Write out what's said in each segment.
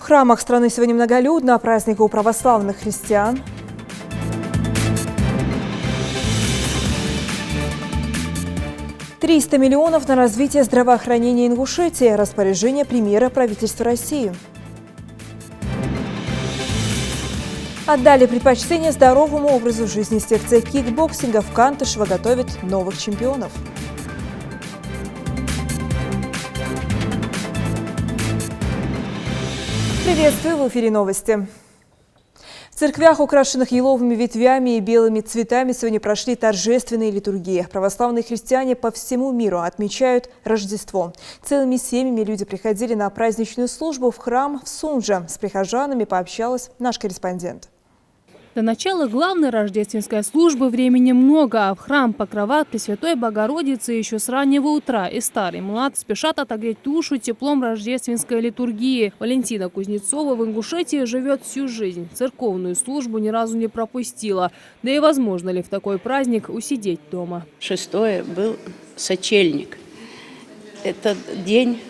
В храмах страны сегодня многолюдно, праздник у православных христиан. $300 миллионов на развитие здравоохранения Ингушетии. Распоряжение премьера правительства России. Отдали предпочтение здоровому образу жизни. Секция кикбоксинга в Кантышево готовит новых чемпионов. Приветствую, в эфире новости. В церквях, украшенных еловыми ветвями и белыми цветами, сегодня прошли торжественные литургии. Православные христиане по всему миру отмечают Рождество. Целыми семьями люди приходили на праздничную службу в храм в Сунже. С прихожанами пообщалась наш корреспондент. До начала главной рождественской службы времени много, а в храм Покрова Пресвятой Богородицы еще с раннего утра и старый, и млад спешат отогреть душу теплом рождественской литургии. Валентина Кузнецова в Ингушетии живет всю жизнь. Церковную службу ни разу не пропустила. Да и возможно ли в такой праздник усидеть дома? 6-е был сочельник. Это день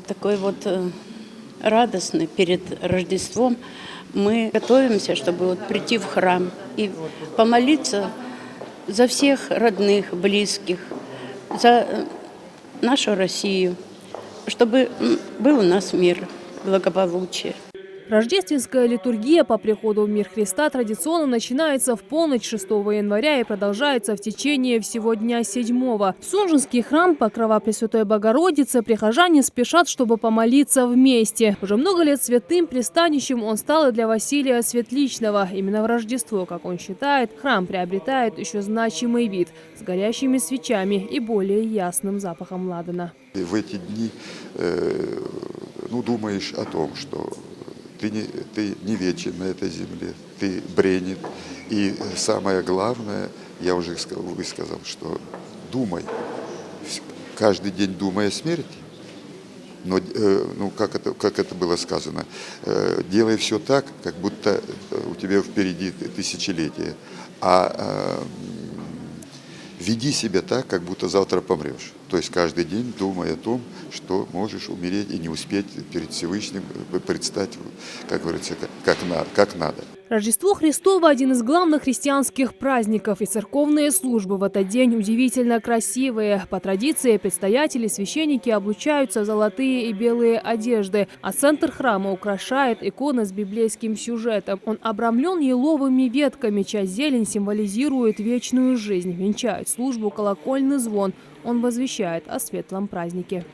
такой вот радостный перед Рождеством. Мы готовимся, чтобы прийти в храм и помолиться за всех родных, близких, за нашу Россию, чтобы был у нас мир, благополучие. Рождественская литургия по приходу в мир Христа традиционно начинается в полночь 6 января и продолжается в течение всего дня 7-го. В Сунжинский храм Покрова Пресвятой Богородицы прихожане спешат, чтобы помолиться вместе. Уже много лет святым пристанищем он стал и для Василия Светличного. Именно в Рождество, как он считает, храм приобретает еще значимый вид с горящими свечами и более ясным запахом ладана. В эти дни думаешь о том, что ты не вечен на этой земле, ты бренен. И самое главное, я уже высказал, что думай, каждый день думай о смерти. Но как это было сказано, делай все так, как будто у тебя впереди тысячелетие, а веди себя так, как будто завтра помрешь. То есть каждый день думай о том, что можешь умереть и не успеть перед Всевышним предстать, как говорится, как надо. Рождество Христово – один из главных христианских праздников, и церковные службы в этот день удивительно красивые. По традиции предстоятели, священники облачаются в золотые и белые одежды, а центр храма украшает икона с библейским сюжетом. Он обрамлен еловыми ветками, чья зелень символизирует вечную жизнь. Венчает службу колокольный звон. Он возвещает о светлом празднике.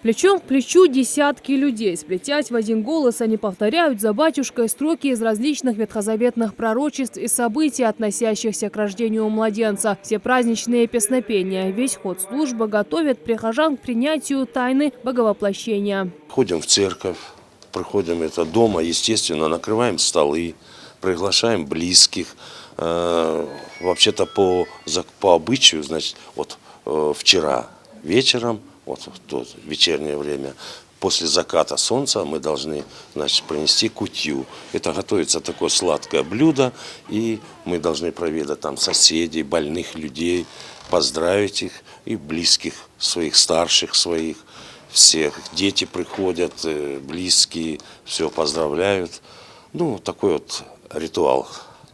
Плечом к плечу десятки людей. Сплетясь в один голос, они повторяют за батюшкой строки из различных ветхозаветных пророчеств и событий, относящихся к рождению младенца. Все праздничные песнопения, весь ход службы готовят прихожан к принятию тайны Боговоплощения. Ходим в церковь, проходим это дома, естественно, накрываем столы, приглашаем близких. Вообще-то по обычаю, значит, вчера вечером, в то вечернее время, после заката солнца мы должны, принести кутью. Это готовится такое сладкое блюдо, и мы должны проведать там соседей, больных людей, поздравить их и близких своих, старших своих, всех. Дети приходят, близкие, все поздравляют. Такой вот ритуал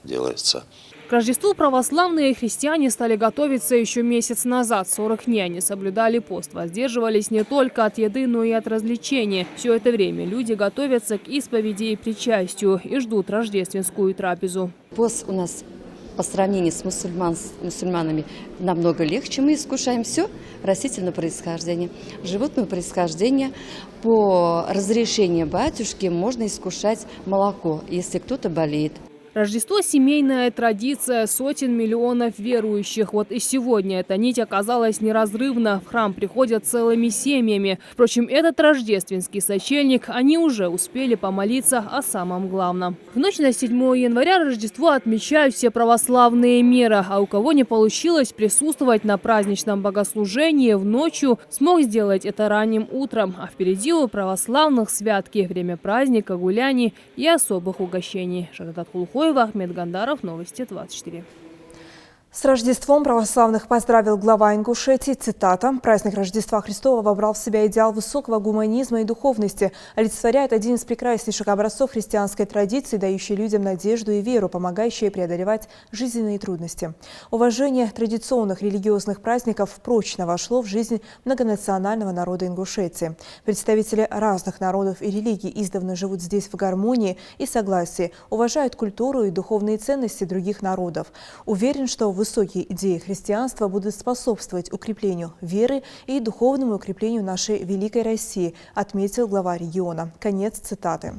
делается. К Рождеству православные христиане стали готовиться еще месяц назад. 40 дней они соблюдали пост, воздерживались не только от еды, но и от развлечений. Все это время люди готовятся к исповеди и причастию и ждут рождественскую трапезу. Пост у нас по сравнению с мусульманами намного легче. Мы искушаем все растительного происхождения, животного происхождения. По разрешению батюшки можно искушать молоко, если кто-то болеет. Рождество – семейная традиция сотен миллионов верующих. Вот и сегодня эта нить оказалась неразрывна. В храм приходят целыми семьями. Впрочем, этот рождественский сочельник они уже успели помолиться о самом главном. В ночь на 7 января Рождество отмечают все православные мира. А у кого не получилось присутствовать на праздничном богослужении в ночью, смог сделать это ранним утром. А впереди у православных святки, время праздника, гуляний и особых угощений. Шагадат Кулухоева, Ахмед Гандаров, Новости 24. С Рождеством православных поздравил глава Ингушетии. Цитата. «Праздник Рождества Христова вобрал в себя идеал высокого гуманизма и духовности, олицетворяет один из прекраснейших образцов христианской традиции, дающий людям надежду и веру, помогающие преодолевать жизненные трудности». Уважение традиционных религиозных праздников прочно вошло в жизнь многонационального народа Ингушетии. Представители разных народов и религий издавна живут здесь в гармонии и согласии, уважают культуру и духовные ценности других народов. Уверен, что высокие идеи христианства будут способствовать укреплению веры и духовному укреплению нашей великой России, отметил глава региона. Конец цитаты.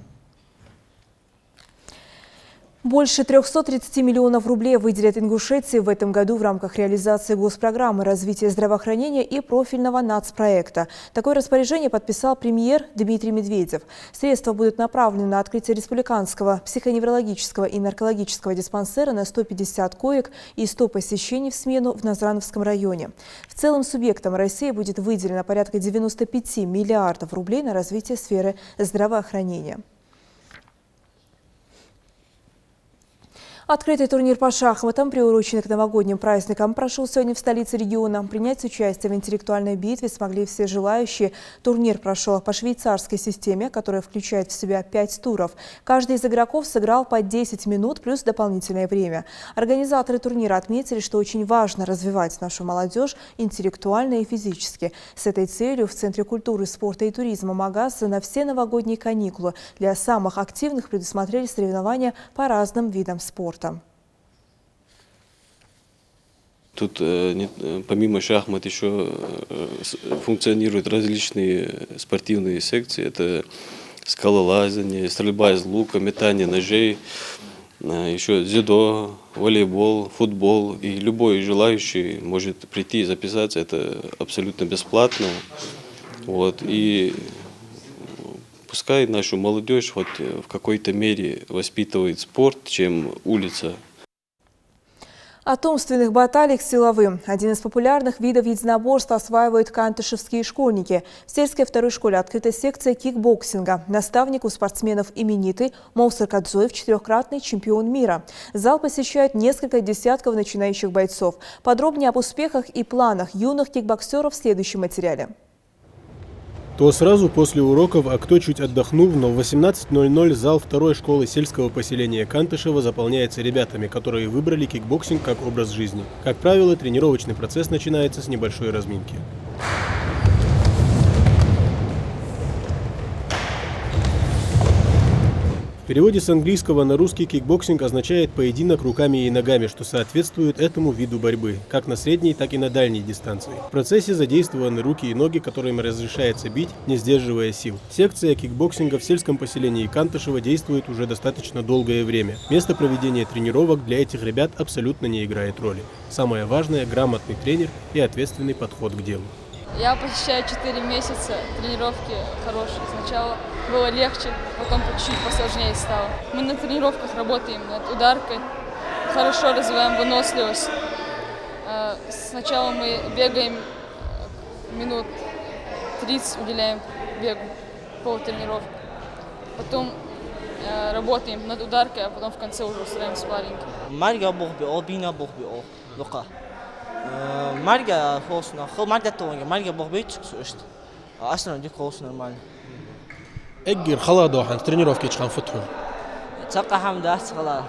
Больше 330 миллионов рублей выделят Ингушетии в этом году в рамках реализации госпрограммы развития здравоохранения и профильного нацпроекта. Такое распоряжение подписал премьер Дмитрий Медведев. Средства будут направлены на открытие республиканского психоневрологического и наркологического диспансера на 150 коек и 100 посещений в смену в Назрановском районе. В целом субъектам России будет выделено порядка 95 миллиардов рублей на развитие сферы здравоохранения. Открытый турнир по шахматам, приуроченный к новогодним праздникам, прошел сегодня в столице региона. Принять участие в интеллектуальной битве смогли все желающие. Турнир прошел по швейцарской системе, которая включает в себя 5 туров. Каждый из игроков сыграл по 10 минут плюс дополнительное время. Организаторы турнира отметили, что очень важно развивать нашу молодежь интеллектуально и физически. С этой целью в Центре культуры, спорта и туризма Магаса на все новогодние каникулы для самых активных предусмотрели соревнования по разным видам спорта. Тут помимо шахмат еще функционируют различные спортивные секции. Это скалолазание, стрельба из лука, метание ножей, еще дзюдо, волейбол, футбол. И любой желающий может прийти и записаться. Это абсолютно бесплатно. Вот. И пускай нашу молодежь хоть в какой-то мере воспитывает спорт, чем улица. От умственных баталий к силовым. Один из популярных видов единоборства осваивают кантышевские школьники. В сельской второй школе открыта секция кикбоксинга. Наставник у спортсменов именитый Моусар Кадзоев, 4-кратный чемпион мира. Зал посещают несколько десятков начинающих бойцов. Подробнее об успехах и планах юных кикбоксеров в следующем материале. То сразу после уроков, а кто чуть отдохнув, но в 18:00 зал второй школы сельского поселения Кантышева заполняется ребятами, которые выбрали кикбоксинг как образ жизни. Как правило, тренировочный процесс начинается с небольшой разминки. В переводе с английского на русский кикбоксинг означает поединок руками и ногами, что соответствует этому виду борьбы, как на средней, так и на дальней дистанции. В процессе задействованы руки и ноги, которым разрешается бить, не сдерживая сил. Секция кикбоксинга в сельском поселении Кантышева действует уже достаточно долгое время. Место проведения тренировок для этих ребят абсолютно не играет роли. Самое важное – грамотный тренер и ответственный подход к делу. Я посещаю 4 месяца, тренировки хорошие. Сначала было легче, потом чуть-чуть посложнее стало. Мы на тренировках работаем над ударкой, хорошо развиваем выносливость. Сначала мы бегаем минут 30, уделяем бегу по тренировке. Потом работаем над ударкой, а потом в конце уже устраиваем спарринг. Марга холсна, хол марга тоонга, марга бохбейч суушт. Аслан ди холсна нормально. Эггер халадохан тренировки чхан футху. Цака хамда хала.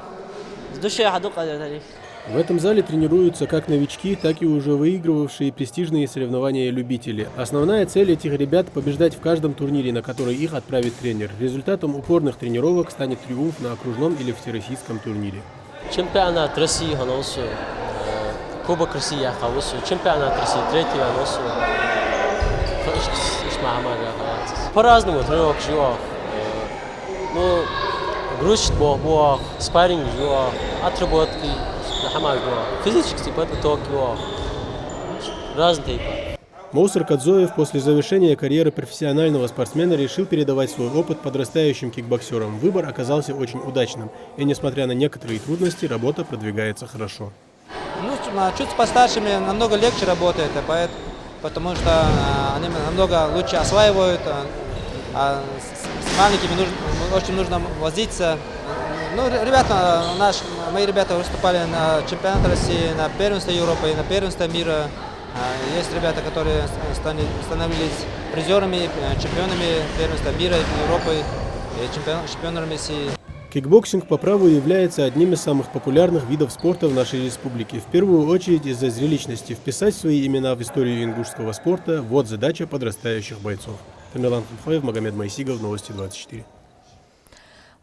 Сдушая хадука дали. В этом зале тренируются как новички, так и уже выигрывавшие престижные соревнования любители. Основная цель этих ребят – побеждать в каждом турнире, на который их отправит тренер. Результатом упорных тренировок станет триумф на окружном или всероссийском турнире. Чемпионат России ханосу. Кубок России хавусу, чемпионат России, третий хавусу. По-разному тренировок живу. Ну, грузчик бог, спарринг живу, отработки, физический подготовки живу. Разные типы. Моусар Кадзоев после завершения карьеры профессионального спортсмена решил передавать свой опыт подрастающим кикбоксерам. Выбор оказался очень удачным, и несмотря на некоторые трудности, работа продвигается хорошо. Ну, чуть с постаршими намного легче работает, потому что они намного лучше осваивают, а с маленькими очень нужно возиться, Ну, мои ребята выступали на чемпионате России, на первенстве Европы и на первенстве мира. Есть ребята, которые становились призерами, чемпионами первенства мира, Европы и чемпионами России. Кикбоксинг по праву является одним из самых популярных видов спорта в нашей республике. В первую очередь из-за зрелищности. Вписать свои имена в историю ингушского спорта – вот задача подрастающих бойцов. Тамерлан Хунхоев, Магомед Майсигов, Новости 24.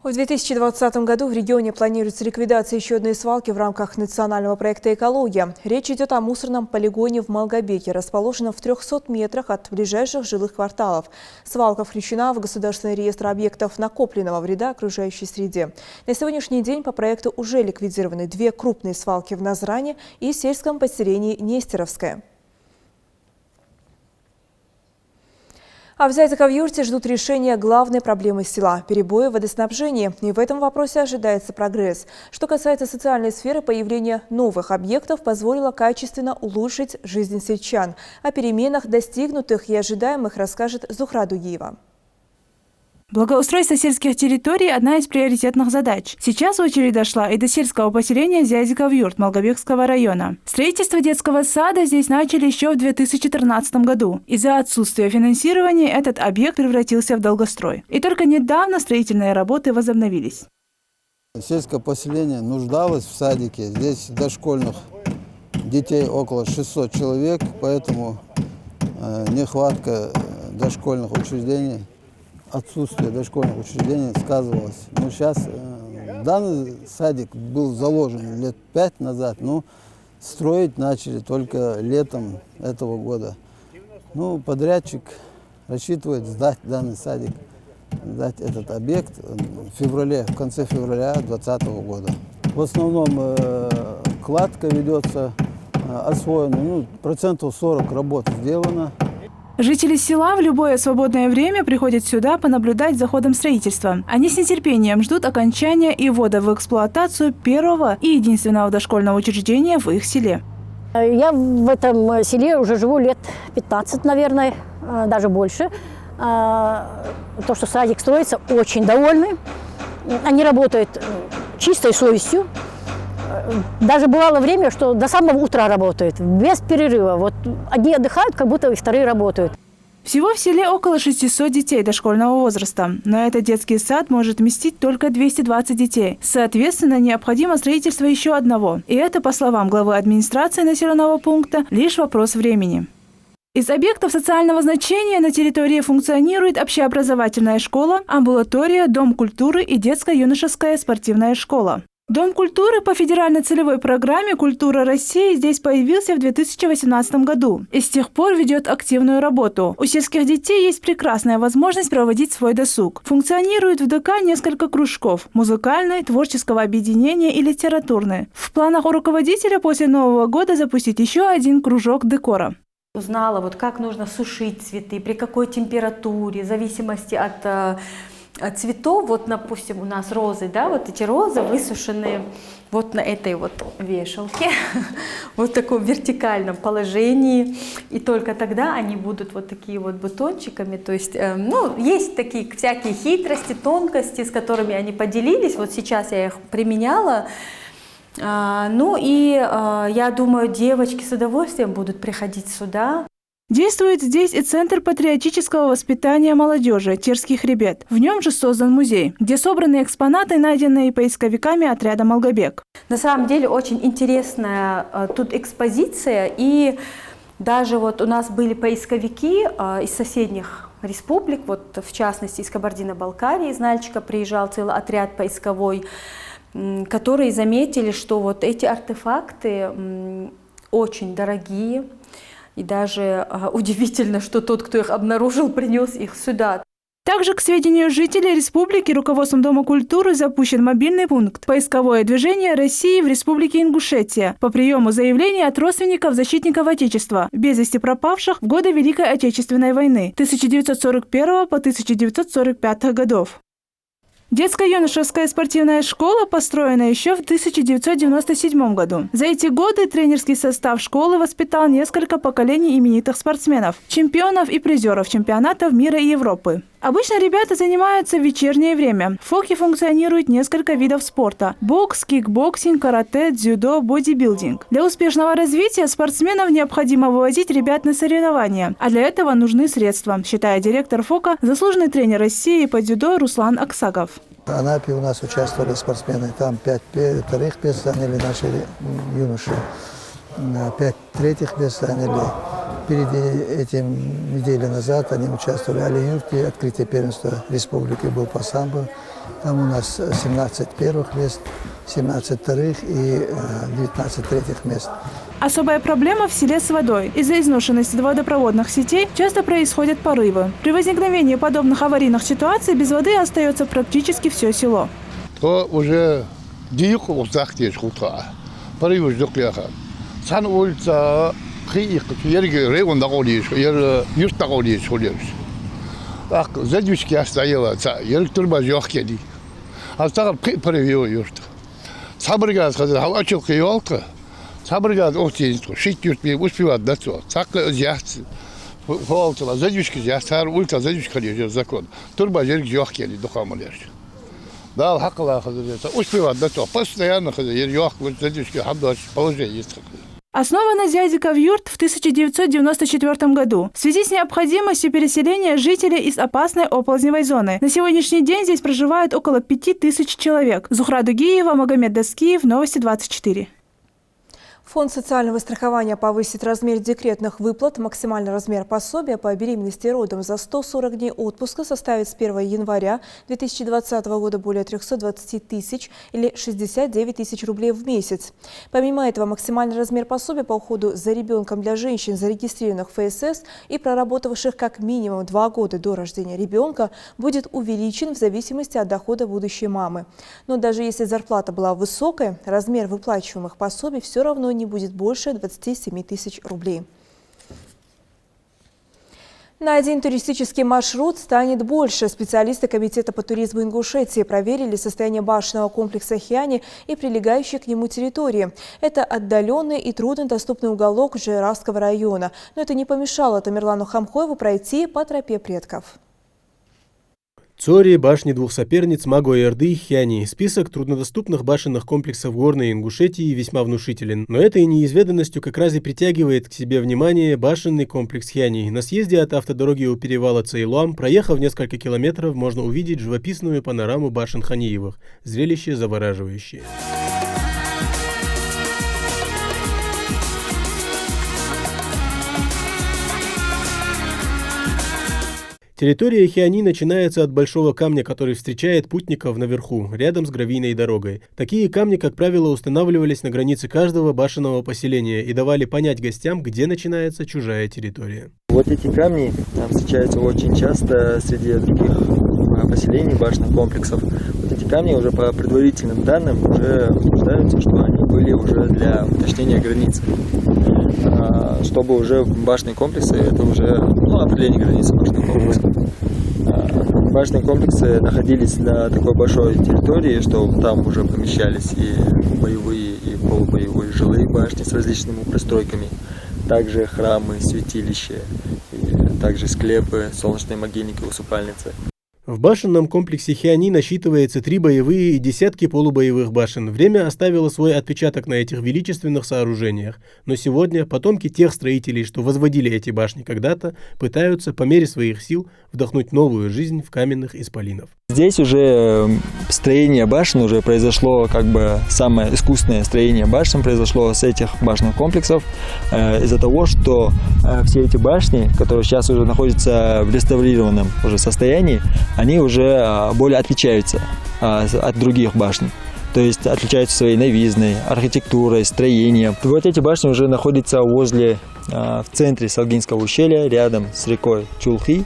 В 2020 году в регионе планируется ликвидация еще одной свалки в рамках национального проекта «Экология». Речь идет о мусорном полигоне в Малгобеке, расположенном в 300 метрах от ближайших жилых кварталов. Свалка включена в государственный реестр объектов накопленного вреда окружающей среде. На сегодняшний день по проекту уже ликвидированы 2 крупные свалки в Назране и сельском поселении Нестеровское. А в Зайцево-Юрте ждут решения главной проблемы села – перебои в водоснабжении. И в этом вопросе ожидается прогресс. Что касается социальной сферы, появление новых объектов позволило качественно улучшить жизнь сельчан. О переменах, достигнутых и ожидаемых, расскажет Зухра Дугиева. Благоустройство сельских территорий – одна из приоритетных задач. Сейчас очередь дошла и до сельского поселения Зайцево-Юрт Малгобекского района. Строительство детского сада здесь начали еще в 2013 году. Из-за отсутствия финансирования этот объект превратился в долгострой. И только недавно строительные работы возобновились. Сельское поселение нуждалось в садике. Здесь дошкольных детей около 600 человек, поэтому нехватка дошкольных учреждений, отсутствие дошкольных учреждений сказывалось. Но сейчас данный садик был заложен лет 5 назад, но строить начали только летом этого года. Ну, подрядчик рассчитывает сдать данный садик, сдать этот объект в конце февраля 2020 года. В основном кладка ведется, освоена, процентов 40 работ сделано. Жители села в любое свободное время приходят сюда понаблюдать за ходом строительства. Они с нетерпением ждут окончания и ввода в эксплуатацию первого и единственного дошкольного учреждения в их селе. Я в этом селе уже живу лет 15, наверное, даже больше. То, что садик строится, очень довольны. Они работают чистой совестью. Даже бывало время, что до самого утра работают, без перерыва. Вот одни отдыхают, как будто и вторые работают. Всего в селе около 600 детей дошкольного возраста. Но этот детский сад может вместить только 220 детей. Соответственно, необходимо строительство еще одного. И это, по словам главы администрации населенного пункта, лишь вопрос времени. Из объектов социального значения на территории функционирует общеобразовательная школа, амбулатория, дом культуры и детско-юношеская спортивная школа. Дом культуры по федеральной целевой программе «Культура России» здесь появился в 2018 году и с тех пор ведет активную работу. У сельских детей есть прекрасная возможность проводить свой досуг. Функционирует в ДК несколько кружков – музыкальное, творческого объединения и литературное. В планах у руководителя после Нового года запустить еще один кружок декора. Узнала, как нужно сушить цветы, при какой температуре, в зависимости от цветов. Вот, допустим, у нас розы, да, вот эти розы высушены вот на этой вот вешалке, вот в таком вертикальном положении, и только тогда они будут вот такие вот бутончиками. То есть, есть такие всякие хитрости, тонкости, с которыми они поделились. Вот сейчас я их применяла. Я думаю, девочки с удовольствием будут приходить сюда. Действует здесь и Центр патриотического воспитания молодежи «Терский хребет». В нем же создан музей, где собраны экспонаты, найденные поисковиками отряда «Малгобек». На самом деле очень интересная тут экспозиция. И даже вот у нас были поисковики из соседних республик, вот в частности из Кабардино-Балкарии, из Нальчика приезжал целый отряд поисковой, которые заметили, что вот эти артефакты очень дорогие. И даже удивительно, что тот, кто их обнаружил, принес их сюда. Также, к сведению жителей республики, руководством Дома культуры запущен мобильный пункт «Поисковое движение России в Республике Ингушетия» по приему заявлений от родственников защитников Отечества, без вести пропавших в годы Великой Отечественной войны 1941 по 1945 годов. Детско-юношеская спортивная школа построена еще в 1997 году. За эти годы тренерский состав школы воспитал несколько поколений именитых спортсменов, чемпионов и призеров чемпионатов мира и Европы. Обычно ребята занимаются в вечернее время. В Фоке функционирует несколько видов спорта – бокс, кикбоксинг, карате, дзюдо, бодибилдинг. Для успешного развития спортсменов необходимо вывозить ребят на соревнования, а для этого нужны средства, считает директор Фока, заслуженный тренер России по дзюдо Руслан Аксаков. В Анапе у нас участвовали спортсмены, там 5 вторых мест заняли наши юноши, 5 третьих мест заняли. Перед этим неделю назад они участвовали в Али-Юрте, открытие первенства республики был по самбо. Там у нас 17 первых мест, 17 вторых и 19 третьих мест. Особая проблема в селе с водой. Из-за изношенности водопроводных сетей часто происходят порывы. При возникновении подобных аварийных ситуаций без воды остается практически все село. То уже порывы сан улица ерге районда олиш, юртта олиш олиш. Так задвижки оставила, ерг турба жоқ кеди. Астагы порывы юрт. Сабырга сказал, хавачок ёлка. Сабырга отчинство, шить юртме успевать до того. Так яхт. Волтала задвижки, яхтар улица задвижка лежит закон. Турба ерг жоқ кеди дохамалеш. Да, хакла хазарета. Успевать до того. Постоянно хазар ёх задвижки хамдаш положение есть. Основана Зязиков-юрт в 1994 году в связи с необходимостью переселения жителей из опасной оползневой зоны. На сегодняшний день здесь проживает около 5000 человек. Зухра Дугиева, Магомед Даскиев, Новости 24. Фонд социального страхования повысит размер декретных выплат. Максимальный размер пособия по беременности и родам за 140 дней отпуска составит с 1 января 2020 года более 320 тысяч или 69 тысяч рублей в месяц. Помимо этого, максимальный размер пособия по уходу за ребенком для женщин, зарегистрированных в ФСС и проработавших как минимум 2 года до рождения ребенка, будет увеличен в зависимости от дохода будущей мамы. Но даже если зарплата была высокой, размер выплачиваемых пособий все равно не будет больше 27 тысяч рублей. На один туристический маршрут станет больше. Специалисты Комитета по туризму Ингушетии проверили состояние башенного комплекса Хиани и прилегающей к нему территории. Это отдаленный и труднодоступный уголок Джейрасского района. Но это не помешало Тамерлану Хамхоеву пройти по тропе предков. Цори, башни двух соперниц Маго-Эрды и Хиани. Список труднодоступных башенных комплексов Горной Ингушетии весьма внушителен. Но этой неизведанностью как раз и притягивает к себе внимание башенный комплекс Хиани. На съезде от автодороги у перевала Цейлуам, проехав несколько километров, можно увидеть живописную панораму башен Ханиевых. Зрелище завораживающее. Территория Хиани начинается от большого камня, который встречает путников наверху, рядом с гравийной дорогой. Такие камни, как правило, устанавливались на границе каждого башенного поселения и давали понять гостям, где начинается чужая территория. Вот эти камни встречаются очень часто среди других поселений, башенных комплексов. Вот эти камни уже по предварительным данным уже утверждаются, что они были уже для уточнения границы. Чтобы уже башенные комплексы, это уже определение границы башенных комплексов. Башенные комплексы находились на такой большой территории, что там уже помещались и боевые, и полубоевые жилые башни с различными пристройками, также храмы, святилища, и также склепы, солнечные могильники, усыпальницы. В башенном комплексе Хиани насчитывается 3 боевые и десятки полубоевых башен. Время оставило свой отпечаток на этих величественных сооружениях. Но сегодня потомки тех строителей, что возводили эти башни когда-то, пытаются по мере своих сил вдохнуть новую жизнь в каменных исполинов. Здесь уже строение башен уже произошло, самое искусственное строение башен произошло с этих башенных комплексов из-за того, что все эти башни, которые сейчас уже находятся в реставрированном уже состоянии, они уже более отличаются от других башен. То есть отличаются своей новизной, архитектурой, строением. Вот эти башни уже находятся в центре Салгинского ущелья, рядом с рекой Чулхи,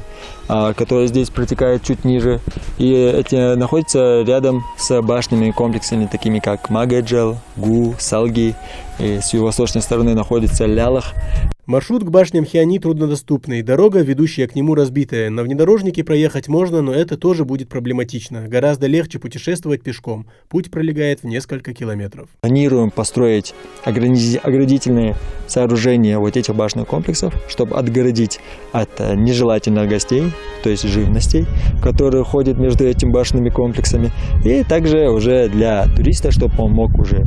которая здесь протекает чуть ниже. И эти находятся рядом с башенными комплексами, такими как Магаджал, Гу, Салги. И с юго-восточной стороны находится Лялах. Маршрут к башням Хиани труднодоступный, дорога, ведущая к нему, разбитая. На внедорожнике проехать можно, но это тоже будет проблематично. Гораздо легче путешествовать пешком. Путь пролегает в несколько километров. Планируем построить оградительные сооружения вот этих этих башенных комплексов, чтобы отгородить от нежелательных гостей, то есть живностей, которые ходят между этими башенными комплексами. И также уже для туриста, чтобы он мог уже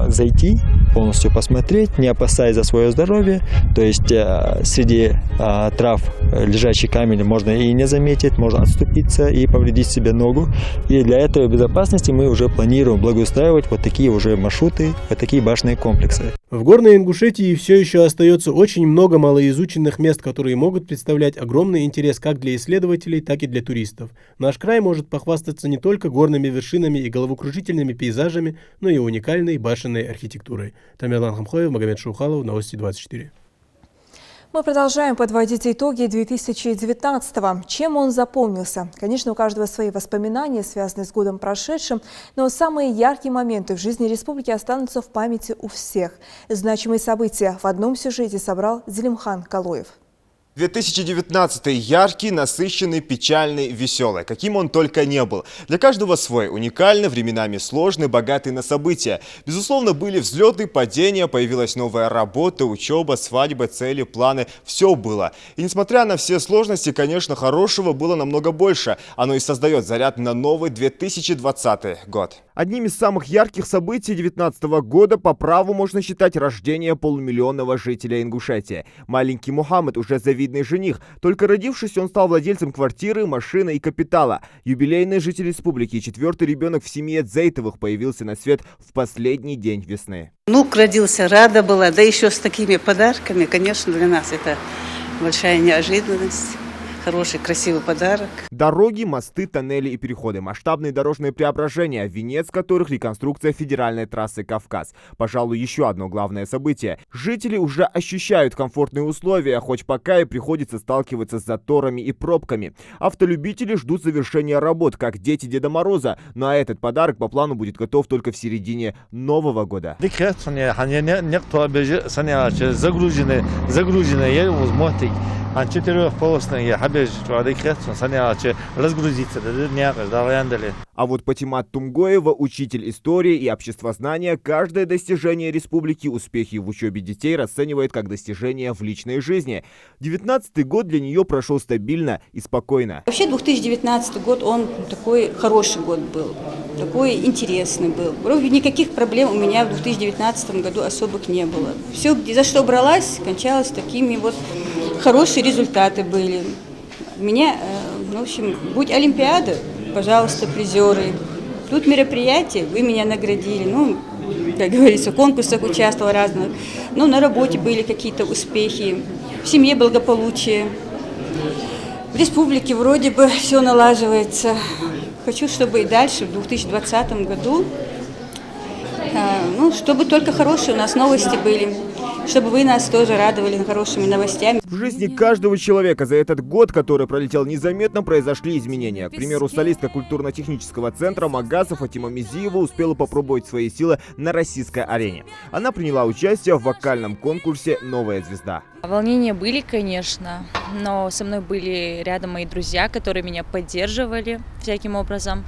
зайти, полностью посмотреть, не опасаясь за свое здоровье. То есть среди трав лежачий камень можно и не заметить, можно отступиться и повредить себе ногу. И для этой безопасности мы уже планируем благоустраивать вот такие уже маршруты, вот такие башенные комплексы. В горной Ингушетии все еще остается очень много малоизученных мест, которые могут представлять огромный интерес как для исследователей, так и для туристов. Наш край может похвастаться не только горными вершинами и головокружительными пейзажами, но и уникальной башенной архитектурой. Тамерлан Хамхоев, Магомед Шухалов, Новости 24. Мы продолжаем подводить итоги 2019-го. Чем он запомнился? Конечно, у каждого свои воспоминания, связанные с годом прошедшим, но самые яркие моменты в жизни республики останутся в памяти у всех. Значимые события в одном сюжете собрал Зелимхан Калоев. 2019 яркий, насыщенный, печальный, веселый. Каким он только не был. Для каждого свой, уникальный, временами сложный, богатый на события. Безусловно, были взлеты, падения, появилась новая работа, учеба, свадьба, цели, планы. Все было. И несмотря на все сложности, конечно, хорошего было намного больше. Оно и создает заряд на новый 2020 год. Одним из самых ярких событий 2019 года по праву можно считать рождение полумиллионного жителя Ингушетии. Маленький Мухаммед уже завидный жених. Только родившись, он стал владельцем квартиры, машины и капитала. Юбилейный житель республики, четвертый ребенок в семье Дзейтовых, появился на свет в последний день весны. Внук родился, рада была, да еще с такими подарками. Конечно, для нас это большая неожиданность. Хороший, красивый подарок. Дороги, мосты, тоннели и переходы. Масштабные дорожные преображения, венец которых реконструкция федеральной трассы «Кавказ». Пожалуй, еще одно главное событие. Жители уже ощущают комфортные условия, хоть пока и приходится сталкиваться с заторами и пробками. Автолюбители ждут завершения работ, как дети Деда Мороза. Но этот подарок по плану будет готов только в середине Нового года. А вот Патимат Тумгоева, учитель истории и обществознания, каждое достижение республики, успехи в учебе детей расценивает как достижение в личной жизни. 2019 год для нее прошел стабильно и спокойно. Вообще 2019 год, он такой хороший год был, такой интересный был. Вроде никаких проблем у меня в 2019 году особых не было. Все, за что бралась, кончалось такими вот хорошие результаты были. У меня, в общем, будь Олимпиада, пожалуйста, призеры. Тут мероприятие, вы меня наградили. Ну, как говорится, в конкурсах участвовала разных. Ну, на работе были какие-то успехи, в семье благополучие. В республике вроде бы все налаживается. Хочу, чтобы и дальше, в 2020 году, чтобы только хорошие у нас новости были. Чтобы вы нас тоже радовали хорошими новостями. В жизни каждого человека за этот год, который пролетел незаметно, произошли изменения. К примеру, солистка культурно-технического центра Магаса Фатима Мизиева успела попробовать свои силы на российской арене. Она приняла участие в вокальном конкурсе «Новая звезда». Волнения были, конечно, но со мной были рядом мои друзья, которые меня поддерживали всяким образом.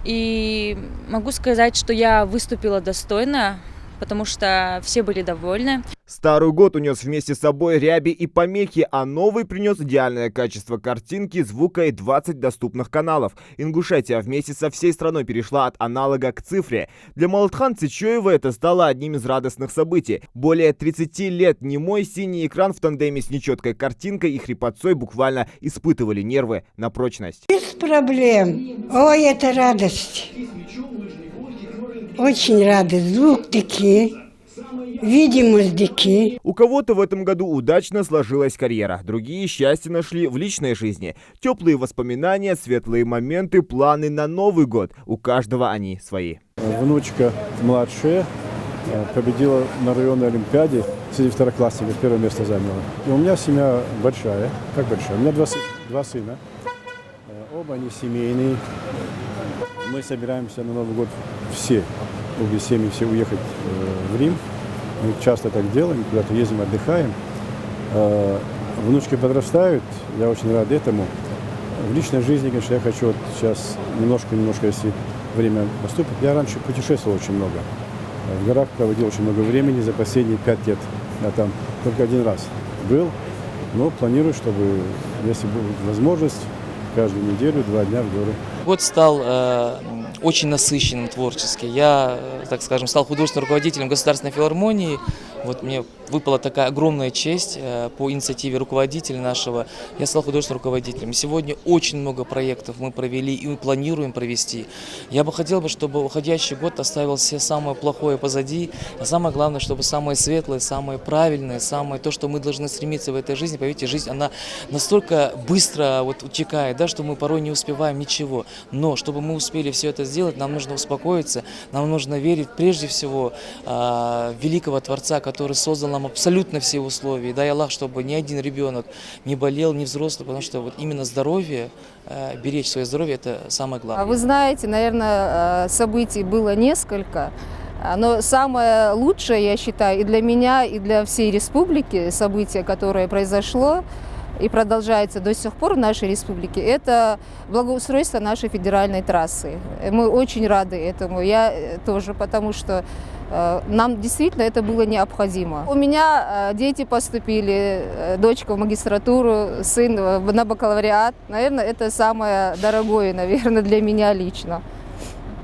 И могу сказать, что я выступила достойно, потому что все были довольны. Старый год унес вместе с собой ряби и помехи, а новый принес идеальное качество картинки, звука и 20 доступных каналов. Ингушетия вместе со всей страной перешла от аналога к цифре. Для Молотхан Цичоева это стало одним из радостных событий. Более 30 лет немой синий экран в тандеме с нечеткой картинкой и хрипотцой буквально испытывали нервы на прочность. Без проблем. Ой, это радость. Очень рада. Звук таки, видимость таки. У кого-то в этом году удачно сложилась карьера, другие счастье нашли в личной жизни. Теплые воспоминания, светлые моменты, планы на Новый год. У каждого они свои. Внучка младшая победила на районной олимпиаде среди второклассников, первое место заняла. И у меня семья большая. Как большая? У меня два сына. Оба они семейные. Мы собираемся на Новый год все, обе семьи, все уехать в Рим. Мы часто так делаем, куда-то ездим, отдыхаем. Внучки подрастают, я очень рад этому. В личной жизни, конечно, я хочу вот сейчас немножко, если время наступит. Я раньше путешествовал очень много. В горах проводил очень много времени за последние 5 лет. Я там только один раз был, но планирую, чтобы, если будет возможность, каждую неделю, 2 дня в горы. Год стал очень насыщенным творчески. Я, так скажем, стал художественным руководителем Государственной филармонии. Вот мне выпала такая огромная честь по инициативе руководителя нашего. Я стал художественным руководителем. Сегодня очень много проектов мы провели и мы планируем провести. Я бы хотел, чтобы уходящий год оставил все самое плохое позади, а самое главное, чтобы самое светлое, самое правильное, самое то, что мы должны стремиться в этой жизни. Поверьте, жизнь, она настолько быстро утекает, да, что мы порой не успеваем ничего. Но чтобы мы успели все это сделать, нам нужно успокоиться, нам нужно верить прежде всего в великого Творца, который создал нам абсолютно все условия. Дай Аллах, чтобы ни один ребенок не болел, ни взрослый, потому что вот именно здоровье, беречь свое здоровье, это самое главное. Вы знаете, наверное, событий было несколько, но самое лучшее, я считаю, и для меня, и для всей республики событие, которое произошло и продолжается до сих пор в нашей республике, это благоустройство нашей федеральной трассы. Мы очень рады этому, я тоже, потому что нам действительно это было необходимо. У меня дети поступили, дочка в магистратуру, сын на бакалавриат. Наверное, это самое дорогое, наверное, для меня лично.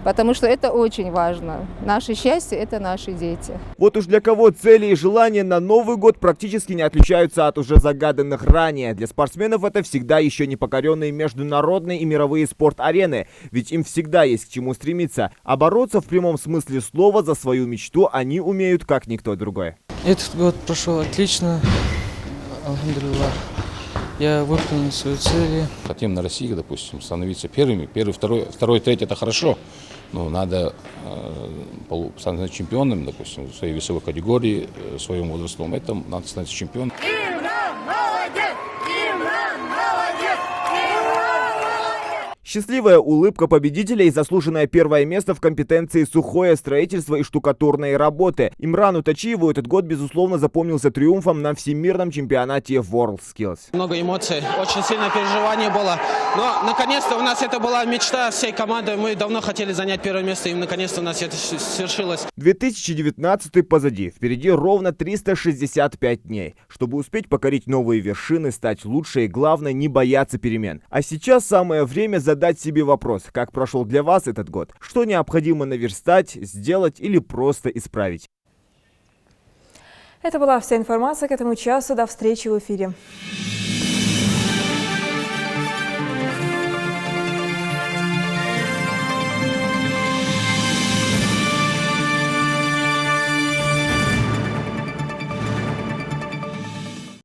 Потому что это очень важно. Наше счастье – это наши дети. Вот уж для кого цели и желания на Новый год практически не отличаются от уже загаданных ранее. Для спортсменов это всегда еще не покоренные международные и мировые спорт-арены. Ведь им всегда есть к чему стремиться. А бороться в прямом смысле слова за свою мечту они умеют как никто другой. Этот год прошел отлично. Алхамдулиллах. Я выполнил свои цели. Хотим на России, допустим, становиться первыми. Первый, второй, третий – это хорошо. Но надо стать чемпионом, допустим, в своей весовой категории, своим возрастом. Это надо стать чемпионом. Счастливая улыбка победителя и заслуженное первое место в компетенции сухое строительство и штукатурные работы. Имрану Тачиеву этот год, безусловно, запомнился триумфом на всемирном чемпионате WorldSkills. Много эмоций, очень сильное переживание было. Но, наконец-то, у нас это была мечта всей команды. Мы давно хотели занять первое место, и, наконец-то, у нас это свершилось. 2019 позади. Впереди ровно 365 дней. Чтобы успеть покорить новые вершины, стать лучше и, главное, не бояться перемен. А сейчас самое время задать себе вопрос, как прошел для вас этот год, что необходимо наверстать, сделать или просто исправить. Это была вся информация к этому часу. До встречи в эфире.